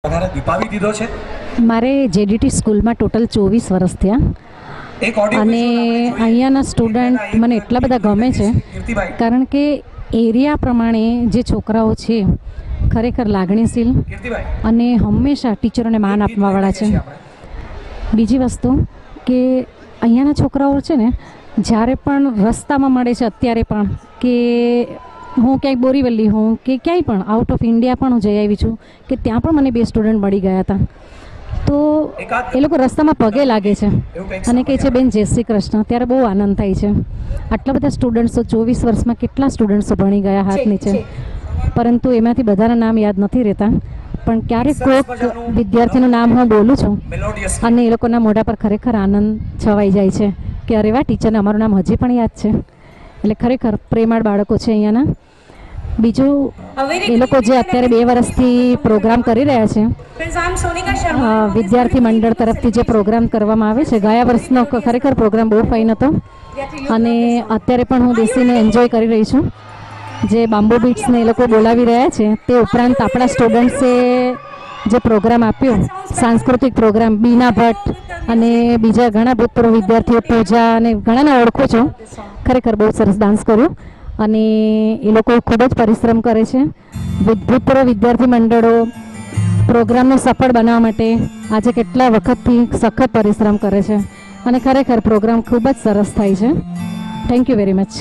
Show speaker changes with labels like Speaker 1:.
Speaker 1: દીપાવી દીધો છે।
Speaker 2: મારે જેડીટી સ્કૂલમાં ટોટલ 24 વર્ષ થયા અને અહીંયાના સ્ટુડન્ટ મને એટલા બધા ગમે છે કારણ કે એરિયા પ્રમાણે જે છોકરાઓ છે ખરેખર લાગણીશીલ અને હંમેશા ટીચરોને માન આપવાવાળા છે। બીજી વસ્તુ કે અહીંયાના છોકરાઓ છે ને જ્યારે પણ રસ્તામાં મળે છે અત્યારે પણ કે હું ક્યાંય બોરીવલી હોઉં કે ક્યાંય પણ આઉટ ઓફ ઇન્ડિયા પણ હું જઈ આવી છું કે ત્યાં પણ મને 2 સ્ટુડન્ટ મળી ગયા હતા તો એ લોકો રસ્તામાં પગે લાગે છે અને કહે છે બેન જય શ્રી કૃષ્ણ, ત્યારે બહુ આનંદ થાય છે। આટલા બધા સ્ટુડન્ટ્સો 24 વર્ષમાં કેટલા સ્ટુડન્ટ્સો ભણી ગયા હાથ નીચે, પરંતુ એમાંથી બધાના નામ યાદ નથી રહેતા, પણ ક્યારેક કોઈક વિદ્યાર્થીનું નામ હું બોલું છું અને એ લોકોના મોઢા પર ખરેખર આનંદ છવાઈ જાય છે કે અરે વાહ, ટીચરને અમારું નામ હજી પણ યાદ છે। એટલે ખરેખર પ્રેમાળ બાળકો છે અહીંયાના। બીજું એ લોકો જે અત્યારે 2 વર્ષથી પ્રોગ્રામ કરી રહ્યા છે, વિદ્યાર્થી મંડળ તરફથી જે પ્રોગ્રામ કરવામાં આવે છે, ગયા વર્ષનો ખરેખર પ્રોગ્રામ બહુ ફાઇન હતો અને અત્યારે પણ હું બેસીને એન્જોય કરી રહી છું। જે બામ્બુ બીટ્સને એ લોકો બોલાવી રહ્યા છે તે ઉપરાંત આપણા સ્ટુડન્ટ્સે જે પ્રોગ્રામ આપ્યો, સાંસ્કૃતિક પ્રોગ્રામ, બીના ભટ્ટ અને બીજા ઘણા ભૂતપૂર્વ વિદ્યાર્થીઓ, પૂજા અને ઘણાને ઓળખો છો, ખરેખર બહુ સરસ ડાન્સ કર્યો અને એ લોકો ખૂબ જ પરિશ્રમ કરે છે। ભૂતપૂર્વ વિદ્યાર્થી મંડળો પ્રોગ્રામને સફળ બનાવવા માટે આજે કેટલા વખતથી સખત પરિશ્રમ કરે છે અને ખરેખર પ્રોગ્રામ ખૂબ જ સરસ થાય છે। Thank you very much.